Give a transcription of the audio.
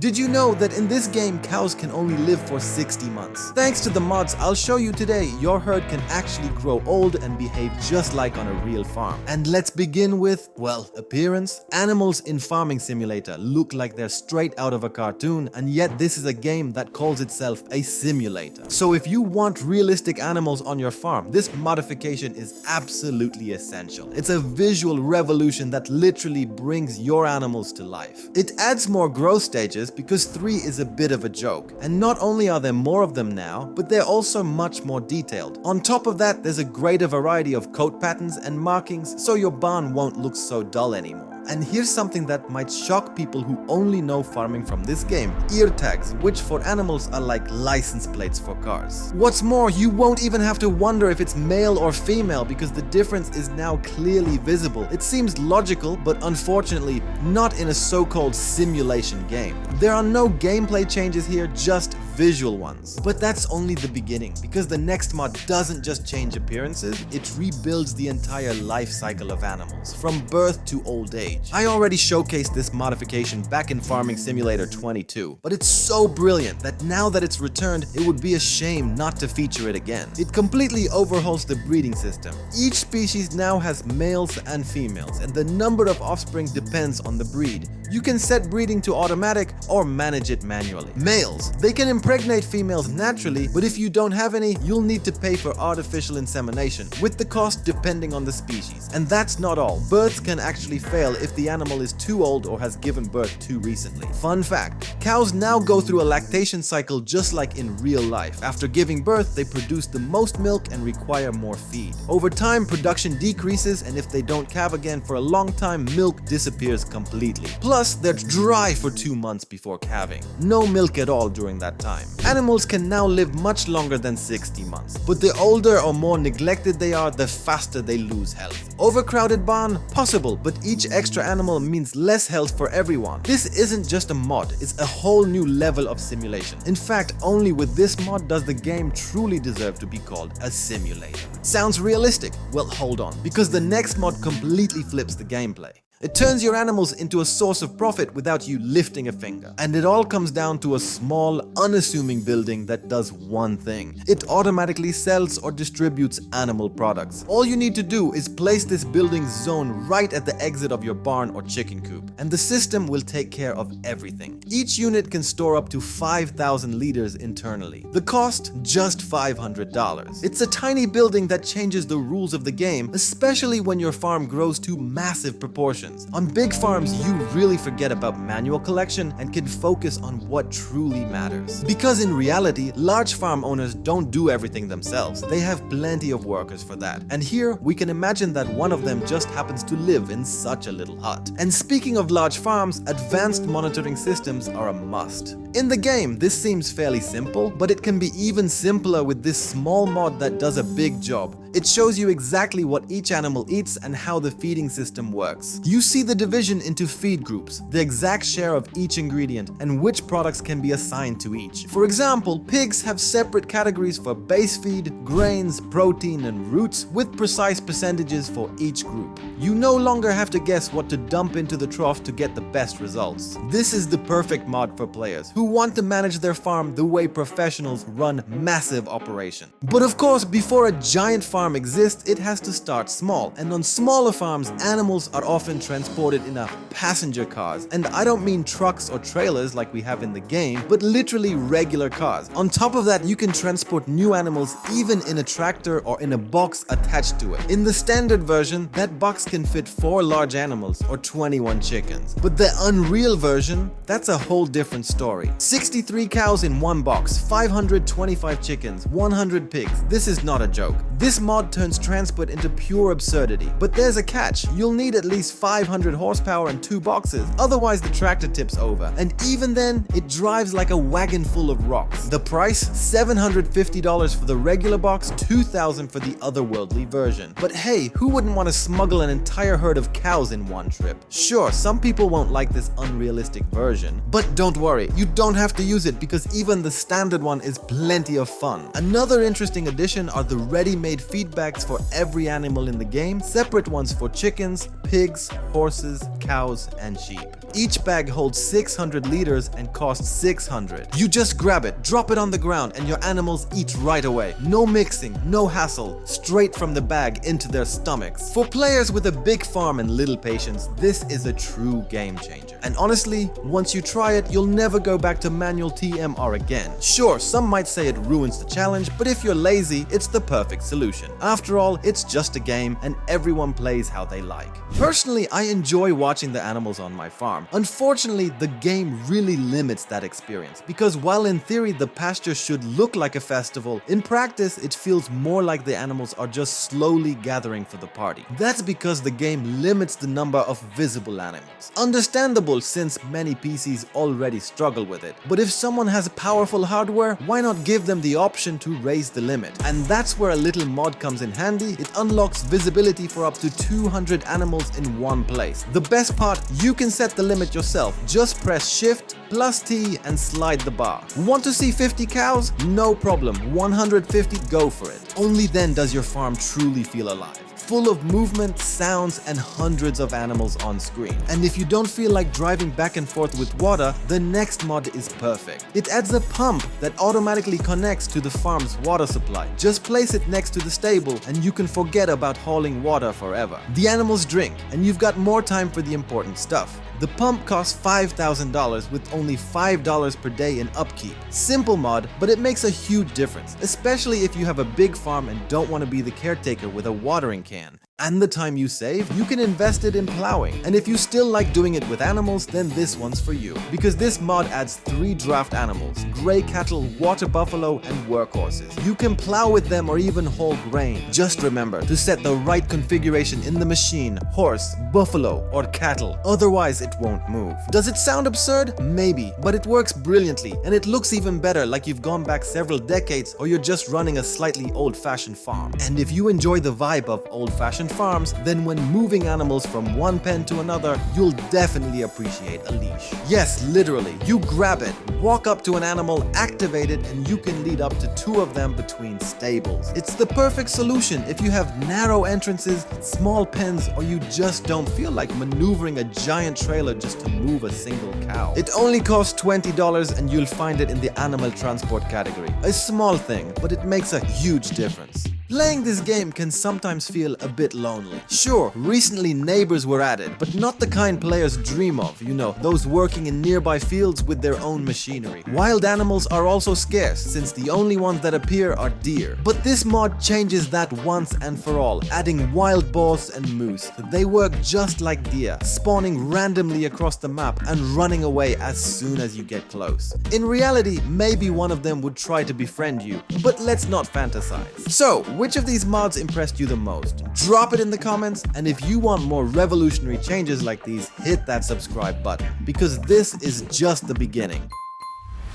Did you know that in this game, cows can only live for 60 months? Thanks to the mods I'll show you today, your herd can actually grow old and behave just like on a real farm. And let's begin with, well, appearance. Animals in Farming Simulator look like they're straight out of a cartoon, and yet this is a game that calls itself a simulator. So if you want realistic animals on your farm, this modification is absolutely essential. It's a visual revolution that literally brings your animals to life. It adds more growth stages because 3 is a bit of a joke. And not only are there more of them now, but they're also much more detailed. On top of that, there's a greater variety of coat patterns and markings, so your barn won't look so dull anymore. And here's something that might shock people who only know farming from this game: ear tags, which for animals are like license plates for cars. What's more, you won't even have to wonder if it's male or female because the difference is now clearly visible. It seems logical, but unfortunately not in a so-called simulation game. There are no gameplay changes here, just visual ones. But that's only the beginning, because the next mod doesn't just change appearances, it rebuilds the entire life cycle of animals, from birth to old age. I already showcased this modification back in Farming Simulator 22, but it's so brilliant that now that it's returned, it would be a shame not to feature it again. It completely overhauls the breeding system. Each species now has males and females, and the number of offspring depends on the breed. You can set breeding to automatic or manage it manually. Males, they can impregnate females naturally, but if you don't have any, you'll need to pay for artificial insemination, with the cost depending on the species. And that's not all. Births can actually fail if the animal is too old or has given birth too recently. Fun fact, cows now go through a lactation cycle just like in real life. After giving birth, they produce the most milk and require more feed. Over time, production decreases, and if they don't calve again for a long time, milk disappears completely. Plus, they're dry for 2 months before calving. No milk at all during that time. Animals can now live much longer than 60 months, but the older or more neglected they are, the faster they lose health. Overcrowded barn? Possible, but each extra animal means less health for everyone. This isn't just a mod, it's a whole new level of simulation. In fact, only with this mod does the game truly deserve to be called a simulator. Sounds realistic? Well, hold on, because the next mod completely flips the gameplay. It turns your animals into a source of profit without you lifting a finger. And it all comes down to a small, unassuming building that does one thing. It automatically sells or distributes animal products. All you need to do is place this building zone right at the exit of your barn or chicken coop, and the system will take care of everything. Each unit can store up to 5,000 liters internally. The cost? Just $500. It's a tiny building that changes the rules of the game, especially when your farm grows to massive proportions. On big farms, you really forget about manual collection and can focus on what truly matters. Because in reality, large farm owners don't do everything themselves. They have plenty of workers for that. And here, we can imagine that one of them just happens to live in such a little hut. And speaking of large farms, advanced monitoring systems are a must. In the game, this seems fairly simple, but it can be even simpler with this small mod that does a big job. It shows you exactly what each animal eats and how the feeding system works. You see the division into feed groups, the exact share of each ingredient, and which products can be assigned to each. For example, pigs have separate categories for base feed, grains, protein, and roots, with precise percentages for each group. You no longer have to guess what to dump into the trough to get the best results. This is the perfect mod for players who want to manage their farm the way professionals run massive operations. But of course, before a giant farm exists, it has to start small, and on smaller farms, animals are often transported in passenger cars. And I don't mean trucks or trailers like we have in the game, but literally regular cars. On top of that, you can transport new animals even in a tractor or in a box attached to it. In the standard version, that box can fit 4 large animals or 21 chickens. But the Unreal version, that's a whole different story. 63 cows in one box, 525 chickens, 100 pigs. This is not a joke. This mod turns transport into pure absurdity. But there's a catch. You'll need at least 500 horsepower and 2 boxes, otherwise the tractor tips over. And even then, it drives like a wagon full of rocks. The price? $750 for the regular box, $2,000 for the otherworldly version. But hey, who wouldn't want to smuggle an entire herd of cows in one trip? Sure, some people won't like this unrealistic version, but don't worry, you don't have to use it because even the standard one is plenty of fun. Another interesting addition are the ready-made feedbacks for every animal in the game, separate ones for chickens, pigs, horses, cows, and sheep. Each bag holds 600 liters and costs 600. You just grab it, drop it on the ground, and your animals eat right away. No mixing, no hassle, straight from the bag into their stomachs. For players with a big farm and little patience, this is a true game changer. And honestly, once you try it, you'll never go back to manual TMR again. Sure, some might say it ruins the challenge, but if you're lazy, it's the perfect solution. After all, it's just a game and everyone plays how they like. Personally, I enjoy watching the animals on my farm. Unfortunately, the game really limits that experience because while in theory the pasture should look like a festival, in practice it feels more like the animals are just slowly gathering for the party. That's because the game limits the number of visible animals. Understandable since many PCs already struggle with it. But if someone has powerful hardware, why not give them the option to raise the limit? And that's where a little mod comes in handy. It unlocks visibility for up to 200 animals in one place. The best part, you can set the limit yourself. Just press Shift plus T and slide the bar. Want to see 50 cows? No problem. 150, go for it. Only then does your farm truly feel alive. Full of movement, sounds, and hundreds of animals on screen. And if you don't feel like driving back and forth with water, the next mod is perfect. It adds a pump that automatically connects to the farm's water supply. Just place it next to the stable and you can forget about hauling water forever. The animals drink, and you've got more time for the important stuff. The pump costs $5,000 with only $5 per day in upkeep. Simple mod, but it makes a huge difference, especially if you have a big farm and don't want to be the caretaker with a watering can. And the time you save, you can invest it in plowing. And if you still like doing it with animals, then this one's for you. Because this mod adds 3 draft animals: gray cattle, water buffalo, and workhorses. You can plow with them or even haul grain. Just remember to set the right configuration in the machine: horse, buffalo, or cattle. Otherwise, it won't move. Does it sound absurd? Maybe, but it works brilliantly, and it looks even better like you've gone back several decades or you're just running a slightly old-fashioned farm. And if you enjoy the vibe of old-fashioned farms, then when moving animals from one pen to another, you'll definitely appreciate a leash. Yes, literally, you grab it, walk up to an animal, activate it, and you can lead up to 2 of them between stables. It's the perfect solution if you have narrow entrances, small pens, or you just don't feel like maneuvering a giant trailer just to move a single cow. It only costs $20 and you'll find it in the animal transport category. A small thing, but it makes a huge difference. Playing this game can sometimes feel a bit lonely. Sure, recently neighbors were added, but not the kind players dream of, you know, those working in nearby fields with their own machinery. Wild animals are also scarce, since the only ones that appear are deer. But this mod changes that once and for all, adding wild boars and moose. They work just like deer, spawning randomly across the map and running away as soon as you get close. In reality, maybe one of them would try to befriend you, but let's not fantasize. So, which of these mods impressed you the most? Drop it in the comments, and if you want more revolutionary changes like these, hit that subscribe button, because this is just the beginning.